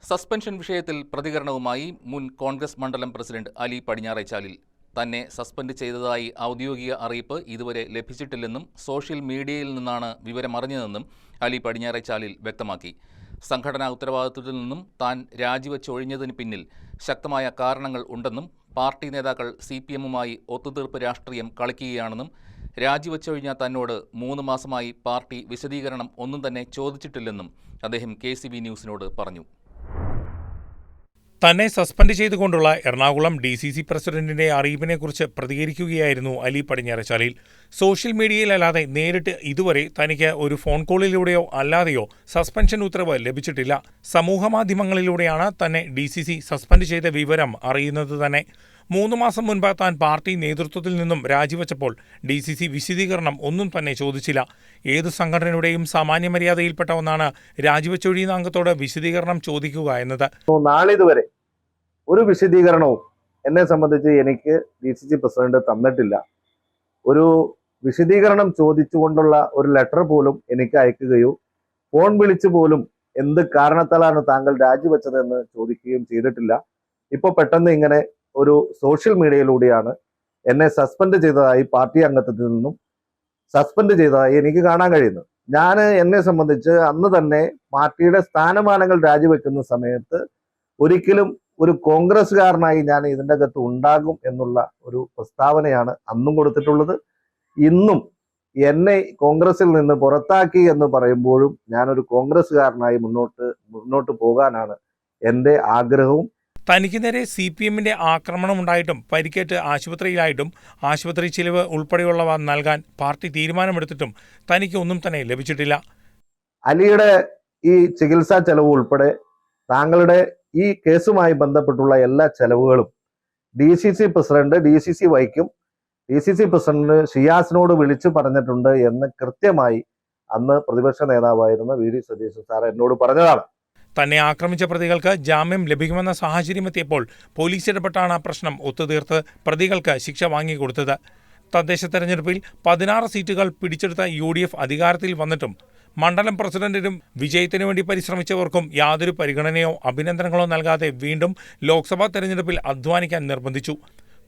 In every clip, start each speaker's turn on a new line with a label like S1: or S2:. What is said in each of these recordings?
S1: Suspension വിഷയത്തിൽ പ്രതികരണവുമായി മുൻ കോൺഗ്രസ് മണ്ഡലം പ്രസിഡന്റ് അലി പടിഞ്ഞാറേച്ചാലിൽ. തന്നെ സസ്പെൻഡ് ചെയ്തതായി ഔദ്യോഗിക അറിയിപ്പ് ഇതുവരെ ലഭിച്ചിട്ടില്ലെന്നും സോഷ്യൽ മീഡിയയിൽ നിന്നാണ് വിവരമറിഞ്ഞതെന്നും അലി പടിഞ്ഞാറേച്ചാലിൽ വ്യക്തമാക്കി. സംഘടനാ ഉത്തരവാദിത്വത്തിൽ നിന്നും താൻ രാജിവെച്ചൊഴിഞ്ഞതിന് പിന്നിൽ ശക്തമായ കാരണങ്ങൾ ഉണ്ടെന്നും പാർട്ടി നേതാക്കൾ CPM-മായി ഒത്തുതീർപ്പ് രാഷ്ട്രീയം കളിക്കുകയാണെന്നും രാജിവെച്ചൊഴിഞ്ഞ തന്നോട് 3 മാസമായി പാർട്ടി വിശദീകരണം ഒന്നും തന്നെ ചോദിച്ചിട്ടില്ലെന്നും അദ്ദേഹം KCB ന്യൂസിനോട് പറഞ്ഞു.
S2: തന്നെ സസ്പെൻഡ് ചെയ്തുകൊണ്ടുള്ള എറണാകുളം DCC പ്രസിഡന്റിന്റെ അറിയിപ്പിനെക്കുറിച്ച് പ്രതികരിക്കുകയായിരുന്നു അലി പടിഞ്ഞാറേച്ചാലിൽ. സോഷ്യൽ മീഡിയയിലല്ലാതെ നേരിട്ട് ഇതുവരെ തനിക്ക് ഒരു ഫോൺ കോളിലൂടെയോ അല്ലാതെയോ സസ്പെൻഷൻ ഉത്തരവ് ലഭിച്ചിട്ടില്ല. സമൂഹമാധ്യമങ്ങളിലൂടെയാണ് തന്നെ DCC സസ്പെൻഡ് ചെയ്ത വിവരം അറിയുന്നത് തന്നെ. 3 മാസം മുൻപ് താൻ പാർട്ടി നേതൃത്വത്തിൽ നിന്നും രാജിവെച്ചപ്പോൾ DCC വിശദീകരണം ഒന്നും തന്നെ ചോദിച്ചില്ല. ഏതു സംഘടനയുടെയും സാമാന്യ മര്യാദയിൽപ്പെട്ട ഒന്നാണ് രാജിവെച്ചൊഴിയുന്ന അംഗത്തോട് വിശദീകരണം ചോദിക്കുക എന്നത്.
S3: നാളിതുവരെ ഒരു വിശദീകരണവും എന്നെ സംബന്ധിച്ച് എനിക്ക് DCC പ്രസിഡന്റ് തന്നിട്ടില്ല. ഒരു വിശദീകരണം ചോദിച്ചുകൊണ്ടുള്ള ഒരു ലെറ്റർ പോലും എനിക്ക് അയക്കുകയോ ഫോൺ വിളിച്ചു പോലും എന്ത് കാരണത്താലാണ് താങ്കൾ രാജിവെച്ചതെന്ന് ചോദിക്കുകയും ചെയ്തിട്ടില്ല. ഇപ്പോൾ പെട്ടെന്ന് ഇങ്ങനെ ഒരു സോഷ്യൽ മീഡിയയിലൂടെയാണ് എന്നെ സസ്പെൻഡ് ചെയ്തതായി പാർട്ടി അംഗത്വത്തിൽ നിന്നും സസ്പെൻഡ് ചെയ്തതായി എനിക്ക് കാണാൻ കഴിയുന്നത്. എന്നെ സംബന്ധിച്ച് അന്ന് തന്നെ പാർട്ടിയുടെ സ്ഥാനമാനങ്ങൾ രാജിവെക്കുന്ന സമയത്ത് ഒരിക്കലും ഒരു കോൺഗ്രസ്സുകാരനായി ഞാൻ ഇതിൻ്റെ അകത്ത് ഉണ്ടാകും എന്നുള്ള ഒരു പ്രസ്താവനയാണ് അന്നും കൊടുത്തിട്ടുള്ളത്. ഇന്നും എന്നെ കോൺഗ്രസിൽ നിന്ന് പുറത്താക്കി എന്ന് പറയുമ്പോഴും ഞാനൊരു കോൺഗ്രസ്സുകാരനായി മുന്നോട്ട് പോകാനാണ് എൻ്റെ ആഗ്രഹവും.
S2: തനിക്ക് നേരെ CPM-ന്റെ ആക്രമണം ഉണ്ടായിട്ടും പരിക്കേറ്റ് ആശുപത്രിയിലായിട്ടും ആശുപത്രി ചിലവ് ഉൾപ്പെടെയുള്ളവ നൽകാൻ പാർട്ടി തീരുമാനമെടുത്തിട്ടും തനിക്ക് ഒന്നും തന്നെ ലഭിച്ചിട്ടില്ല.
S3: അലിയുടെ ഈ ചികിത്സാ ചെലവ് ഉൾപ്പെടെ താങ്കളുടെ ഈ കേസുമായി ബന്ധപ്പെട്ടുള്ള എല്ലാ ചെലവുകളും DCC പ്രസിഡന്റ് DCC വഹിക്കും. DCC പ്രസിഡന്റ് ഷിയാസിനോട് വിളിച്ചു പറഞ്ഞിട്ടുണ്ട് എന്ന് കൃത്യമായി അന്ന് പ്രതിപക്ഷ നേതാവായിരുന്ന VD സതീശൻ സാർ എന്നോട് പറഞ്ഞതാണ്.
S2: തന്നെ ആക്രമിച്ച പ്രതികൾക്ക് ജാമ്യം ലഭിക്കുമെന്ന സാഹചര്യമെത്തിയപ്പോൾ പോലീസ് ഇടപെട്ടാണ് പ്രശ്നം ഒത്തുതീർത്ത് പ്രതികൾക്ക് ശിക്ഷ വാങ്ങിക്കൊടുത്തത്. തദ്ദേശ തെരഞ്ഞെടുപ്പിൽ 16 സീറ്റുകൾ പിടിച്ചെടുത്ത UDF അധികാരത്തിൽ വന്നിട്ടും മണ്ഡലം പ്രസിഡന്റിനും വിജയത്തിനു വേണ്ടി പരിശ്രമിച്ചവർക്കും യാതൊരു പരിഗണനയോ അഭിനന്ദനങ്ങളോ നൽകാതെ വീണ്ടും ലോക്സഭാ തെരഞ്ഞെടുപ്പിൽ അധ്വാനിക്കാൻ നിർബന്ധിച്ചു.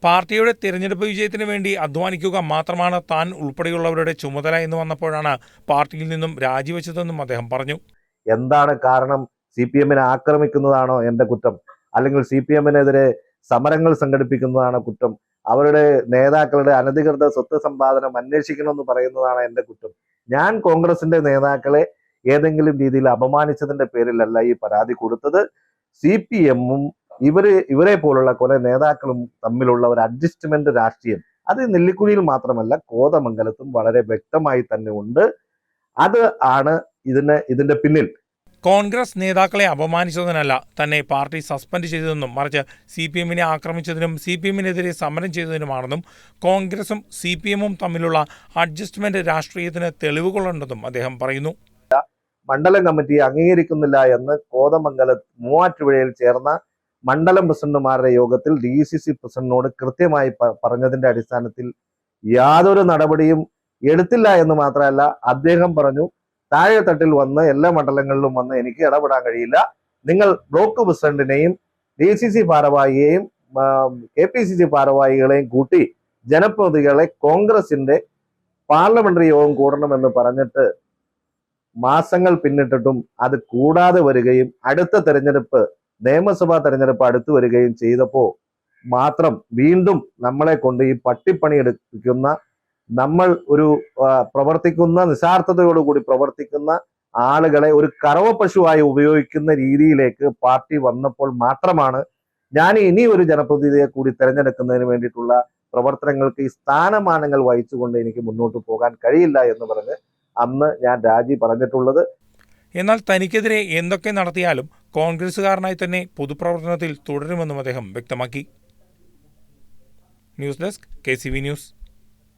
S2: പാർട്ടിയുടെ തിരഞ്ഞെടുപ്പ് വിജയത്തിനു വേണ്ടി അധ്വാനിക്കുക മാത്രമാണ് താൻ ഉൾപ്പെടെയുള്ളവരുടെ ചുമതല എന്ന് വന്നപ്പോഴാണ് പാർട്ടിയിൽ നിന്നും രാജിവെച്ചതെന്നും അദ്ദേഹം പറഞ്ഞു.
S3: എന്താണ് കാരണം? CPM-നെ ആക്രമിക്കുന്നതാണോ എൻ്റെ കുറ്റം? അല്ലെങ്കിൽ CPM-നെതിരെ സമരങ്ങൾ സംഘടിപ്പിക്കുന്നതാണോ കുറ്റം? അവരുടെ നേതാക്കളുടെ അനധികൃത സ്വത്ത് സമ്പാദനം അന്വേഷിക്കണമെന്ന് പറയുന്നതാണ് എൻ്റെ കുറ്റം? ഞാൻ കോൺഗ്രസിന്റെ നേതാക്കളെ ഏതെങ്കിലും രീതിയിൽ അപമാനിച്ചതിന്റെ പേരിലല്ല ഈ പരാതി കൊടുത്തത്. CPM-ഉം ഇവരെ പോലുള്ള കുറെ നേതാക്കളും തമ്മിലുള്ള ഒരു അഡ്ജസ്റ്റ്മെന്റ് രാഷ്ട്രീയം അത് നെല്ലിക്കുഴിയിൽ മാത്രമല്ല കോതമംഗലത്തും വളരെ വ്യക്തമായി തന്നെ ഉണ്ട്. അത് ആണ് ഇതിന്റെ പിന്നിൽ.
S2: കോൺഗ്രസ് നേതാക്കളെ അപമാനിച്ചതിനല്ല തന്നെ പാർട്ടി സസ്പെൻഡ് ചെയ്തതെന്നും മറിച്ച് CPM-നെ ആക്രമിച്ചതിനും CPM-നെതിരെ സമരം ചെയ്തതിനുമാണെന്നും കോൺഗ്രസും CPM-ഉം തമ്മിലുള്ള അഡ്ജസ്റ്റ്മെന്റ് രാഷ്ട്രീയത്തിന് തെളിവുകളുണ്ടെന്നും അദ്ദേഹം പറയുന്നു.
S3: മണ്ഡലം കമ്മിറ്റി അംഗീകരിക്കുന്നില്ല എന്ന് കോതമംഗലം മൂവാറ്റുപുഴയിൽ ചേർന്ന മണ്ഡലം പ്രസിഡന്റുമാരുടെ യോഗത്തിൽ DCC പ്രസിഡന്റിനോട് കൃത്യമായി പറഞ്ഞതിന്റെ അടിസ്ഥാനത്തിൽ യാതൊരു നടപടിയും എടുത്തില്ല എന്ന് മാത്രമല്ല അദ്ദേഹം പറഞ്ഞു, താഴെ തട്ടിൽ വന്ന് എല്ലാ മണ്ഡലങ്ങളിലും വന്ന് എനിക്ക് ഇടപെടാൻ കഴിയില്ല. നിങ്ങൾ ബ്ലോക്ക് പ്രസിഡന്റിനെയും DCC ഭാരവാഹിയെയും KPCC ഭാരവാഹികളെയും കൂട്ടി ജനപ്രതിനിധികളെ കോൺഗ്രസിന്റെ പാർലമെന്ററി യോഗം കൂടണമെന്ന് പറഞ്ഞിട്ട് മാസങ്ങൾ പിന്നിട്ടിട്ടും അത് കൂടാതെ വരികയും അടുത്ത തെരഞ്ഞെടുപ്പ് നിയമസഭാ തെരഞ്ഞെടുപ്പ് അടുത്തു വരികയും ചെയ്തപ്പോൾ മാത്രം വീണ്ടും നമ്മളെ കൊണ്ട് ഈ പട്ടിപ്പണി എടുപ്പിക്കുന്ന നമ്മൾ ഒരു പ്രവർത്തിക്കുന്ന നിസ്വാർത്ഥതയോടുകൂടി പ്രവർത്തിക്കുന്ന ആളുകളെ ഒരു കറവ പശുവായി ഉപയോഗിക്കുന്ന രീതിയിലേക്ക് പാർട്ടി വന്നപ്പോൾ മാത്രമാണ് ഞാൻ ഇനി ഒരു ജനപ്രതിനിധിയെ കൂടി തെരഞ്ഞെടുക്കുന്നതിന് വേണ്ടിയിട്ടുള്ള പ്രവർത്തനങ്ങൾക്ക് ഈ സ്ഥാനമാനങ്ങൾ വഹിച്ചുകൊണ്ട് എനിക്ക് മുന്നോട്ട് പോകാൻ കഴിയില്ല എന്ന് പറഞ്ഞ് അന്ന് ഞാൻ രാജി പറഞ്ഞിട്ടുള്ളത്.
S2: എന്നാൽ തനിക്കെതിരെ എന്തൊക്കെ നടത്തിയാലും കോൺഗ്രസുകാരനായി തന്നെ പൊതുപ്രവർത്തനത്തിൽ തുടരുമെന്നും അദ്ദേഹം വ്യക്തമാക്കി. News desk KCB news.